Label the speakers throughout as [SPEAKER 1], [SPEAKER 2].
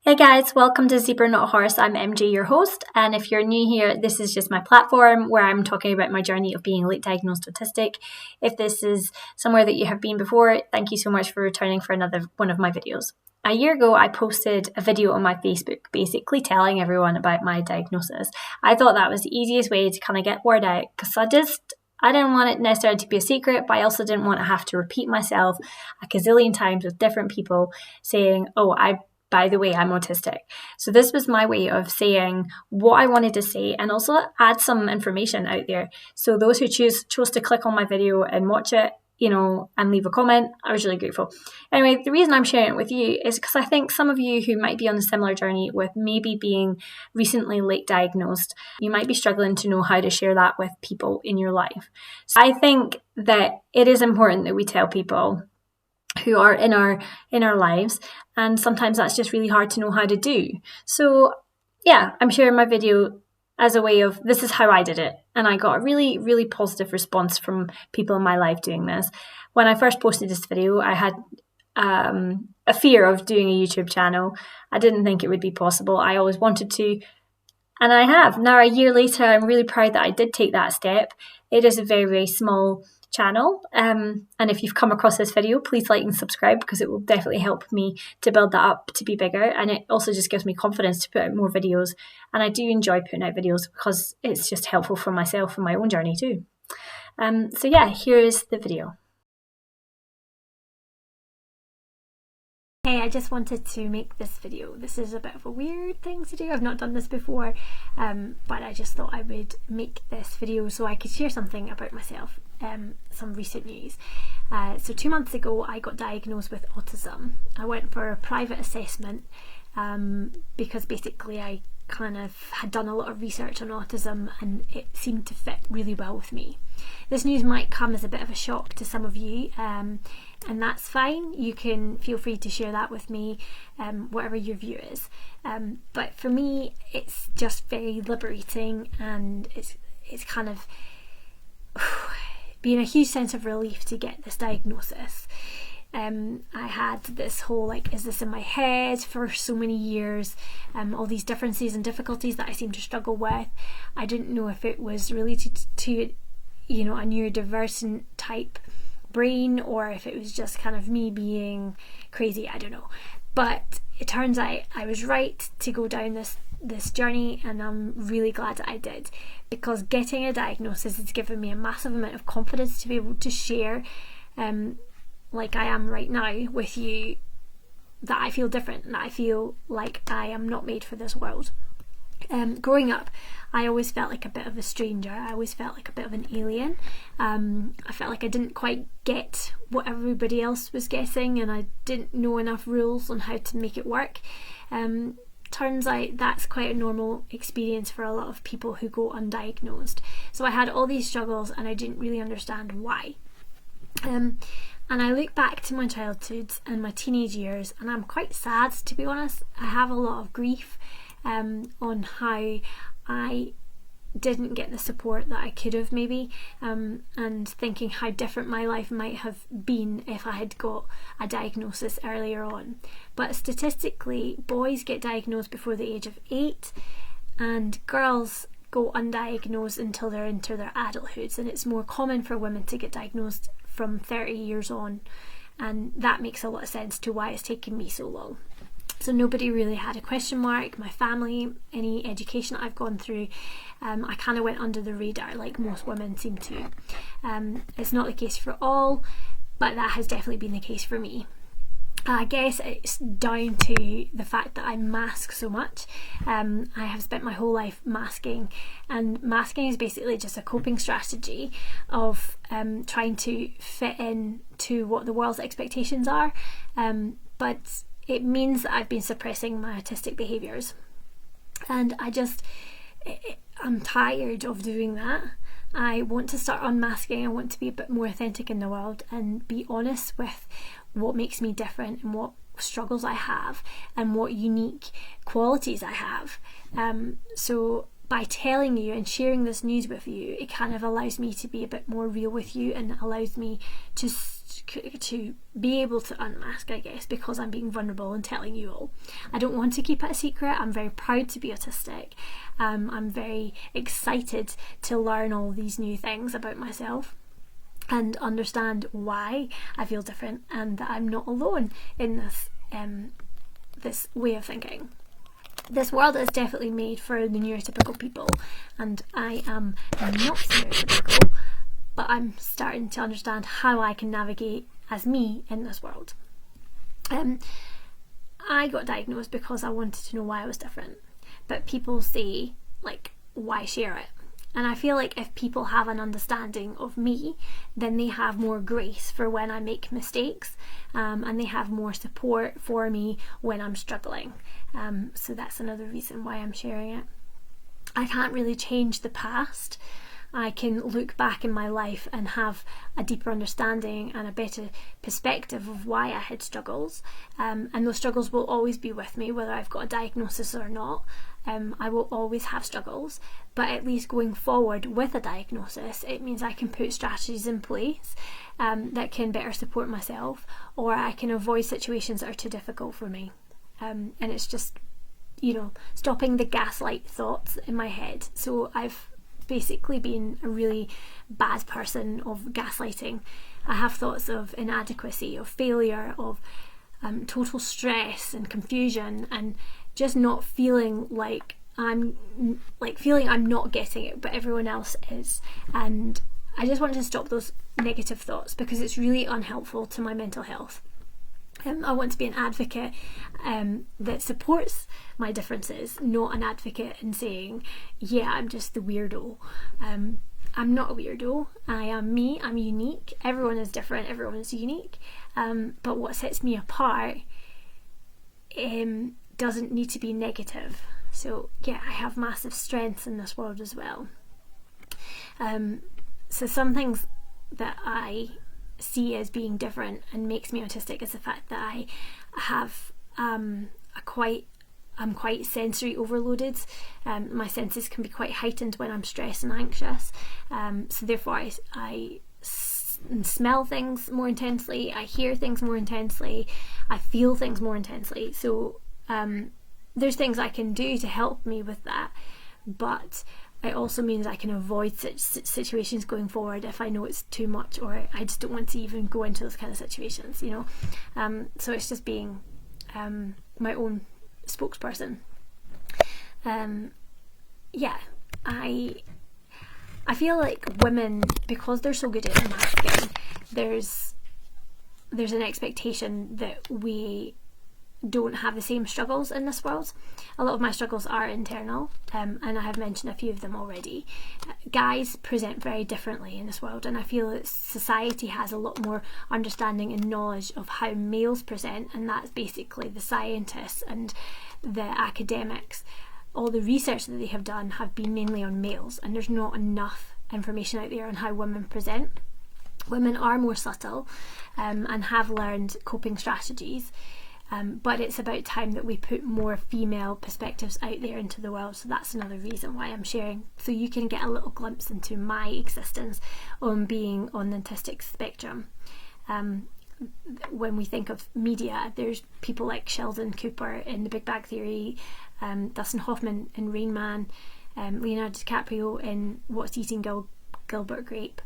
[SPEAKER 1] Hey guys, welcome to Zebra Not a Horse. I'm MJ, your host, and if you're new here, this is just my platform where I'm talking about my journey of being late diagnosed autistic. If this is somewhere that you have been before, thank you so much for returning for another one of my videos. A year ago, I posted a video on my Facebook basically telling everyone about my diagnosis. I thought that was the easiest way to kind of get word out because I didn't want it necessarily to be a secret, but I also didn't want to have to repeat myself a gazillion times with different people saying, by the way, I'm autistic. So this was my way of saying what I wanted to say and also add some information out there. So those who chose to click on my video and watch it, and leave a comment, I was really grateful. Anyway, the reason I'm sharing it with you is because I think some of you who might be on a similar journey with maybe being recently late diagnosed, you might be struggling to know how to share that with people in your life. So I think that it is important that we tell people who are in our lives, and sometimes that's just really hard to know how to do. So yeah, I'm sharing my video as a way of this is how I did it, and I got a really, really positive response from people in my life doing this. When I first posted this video, I had a fear of doing a YouTube channel. I didn't think it would be possible. I always wanted to, and I have. Now, a year later, I'm really proud that I did take that step. It is a very, very small channel, and if you've come across this video, please like and subscribe because it will definitely help me to build that up to be bigger, and it also just gives me confidence to put out more videos. And I do enjoy putting out videos because it's just helpful for myself and my own journey too. So yeah, here is the video. Hey, I just wanted to make this video. This is a bit of a weird thing to do. I've not done this before, but I just thought I would make this video so I could share something about myself, some recent news. So 2 months ago, I got diagnosed with autism. I went for a private assessment because basically I kind of had done a lot of research on autism and it seemed to fit really well with me. This news might come as a bit of a shock to some of you, and that's fine. You can feel free to share that with me, whatever your view is. But for me, it's just very liberating, and it's kind of been a huge sense of relief to get this diagnosis. I had this whole is this in my head for so many years, all these differences and difficulties that I seem to struggle with. I didn't know if it was related to a neurodivergent type brain or if it was just kind of me being crazy. I don't know, but it turns out I was right to go down this journey, and I'm really glad that I did, because getting a diagnosis has given me a massive amount of confidence to be able to share like I am right now with you, that I feel different, that I feel like I am not made for this world. Growing up, I always felt like a bit of a stranger. I always felt like a bit of an alien. I felt like I didn't quite get what everybody else was getting, and I didn't know enough rules on how to make it work. Turns out that's quite a normal experience for a lot of people who go undiagnosed. So I had all these struggles and I didn't really understand why. And I look back to my childhood and my teenage years, and I'm quite sad, to be honest. I have a lot of grief on how I didn't get the support that I could have maybe, and thinking how different my life might have been if I had got a diagnosis earlier on. But statistically, boys get diagnosed before the age of 8 and girls go undiagnosed until they're into their adulthoods, and it's more common for women to get diagnosed from 30 years on, and that makes a lot of sense to why it's taken me so long. So nobody really had a question mark. My family, any education that I've gone through, I kind of went under the radar like most women seem to. It's not the case for all, but that has definitely been the case for me. I guess it's down to the fact that I mask so much. I have spent my whole life masking, and masking is basically just a coping strategy of trying to fit in to what the world's expectations are, but it means that I've been suppressing my autistic behaviours, and I'm tired of doing that. I want to start unmasking. I want to be a bit more authentic in the world and be honest with what makes me different and what struggles I have and what unique qualities I have. So by telling you and sharing this news with you, it kind of allows me to be a bit more real with you, and allows me to be able to unmask, I guess, because I'm being vulnerable and telling you all. I don't want to keep it a secret. I'm very proud to be autistic. I'm very excited to learn all these new things about myself and understand why I feel different, and that I'm not alone in this way of thinking. This world is definitely made for the neurotypical people, and I am not neurotypical, but I'm starting to understand how I can navigate as me in this world. I got diagnosed because I wanted to know why I was different, but people say, like, why share it? And I feel like if people have an understanding of me, then they have more grace for when I make mistakes, and they have more support for me when I'm struggling. So that's another reason why I'm sharing it. I can't really change the past. I can look back in my life and have a deeper understanding and a better perspective of why I had struggles, and those struggles will always be with me whether I've got a diagnosis or not. I will always have struggles, but at least going forward with a diagnosis, it means I can put strategies in place that can better support myself, or I can avoid situations that are too difficult for me. And it's just, stopping the gaslight thoughts in my head. So I've basically been a really bad person of gaslighting. I have thoughts of inadequacy, of failure, of total stress and confusion, and just not feeling like I'm not getting it, but everyone else is. And I just want to stop those negative thoughts because it's really unhelpful to my mental health. I want to be an advocate that supports my differences, not an advocate in saying, yeah, I'm just the weirdo. I'm not a weirdo. I am me. I'm unique. Everyone is different. Everyone is unique. But what sets me apart doesn't need to be negative. So yeah, I have massive strengths in this world as well. So some things that I see as being different and makes me autistic is the fact that I have I'm quite sensory overloaded. My senses can be quite heightened when I'm stressed and anxious, so therefore I smell things more intensely, I hear things more intensely, I feel things more intensely. So there's things I can do to help me with that, but it also means I can avoid situations going forward if I know it's too much, or I just don't want to even go into those kind of situations, so it's just being my own spokesperson. I feel like women, because they're so good at masking, there's an expectation that we don't have the same struggles in this world. A lot of my struggles are internal, and I have mentioned a few of them already. Guys present very differently in this world, and I feel that society has a lot more understanding and knowledge of how males present, and that's basically the scientists and the academics. All the research that they have done have been mainly on males, and there's not enough information out there on how women present. Women are more subtle and have learned coping strategies. But it's about time that we put more female perspectives out there into the world. So that's another reason why I'm sharing, so you can get a little glimpse into my existence on being on the autistic spectrum. When we think of media, there's people like Sheldon Cooper in The Big Bang Theory, Dustin Hoffman in Rain Man, Leonardo DiCaprio in What's Eating Gilbert Grape.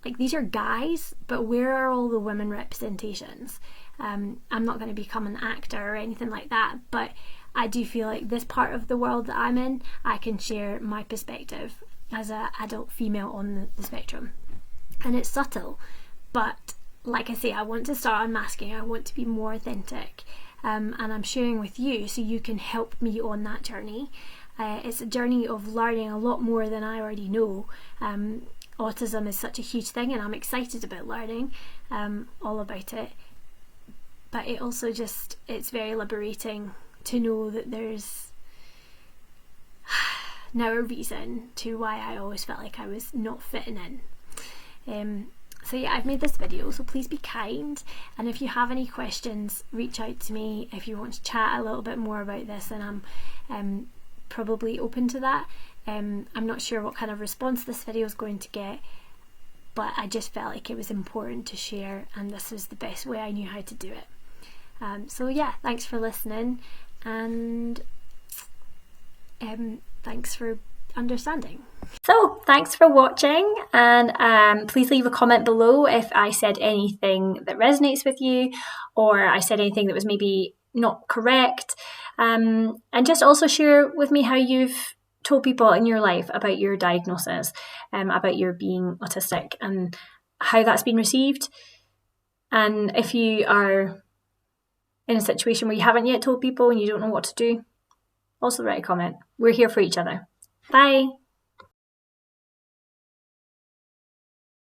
[SPEAKER 1] Like, these are guys, but where are all the women representations? I'm not going to become an actor or anything like that, but I do feel like this part of the world that I'm in, I can share my perspective as an adult female on the spectrum. And it's subtle, but like I say, I want to start unmasking. I want to be more authentic, and I'm sharing with you so you can help me on that journey. It's a journey of learning a lot more than I already know. Autism is such a huge thing, and I'm excited about learning all about it. But it also it's very liberating to know that there's now a reason to why I always felt like I was not fitting in. So yeah, I've made this video, so please be kind, and if you have any questions, reach out to me. If you want to chat a little bit more about this, then I'm probably open to that. I'm not sure what kind of response this video is going to get, but I just felt like it was important to share, and this was the best way I knew how to do it. So yeah, thanks for listening, and thanks for understanding. So thanks for watching, and please leave a comment below if I said anything that resonates with you, or I said anything that was maybe not correct, and just also share with me how you've told people in your life about your diagnosis, about your being autistic, and how that's been received. And if you are in a situation where you haven't yet told people and you don't know what to do, also write a comment. We're here for each other. Bye.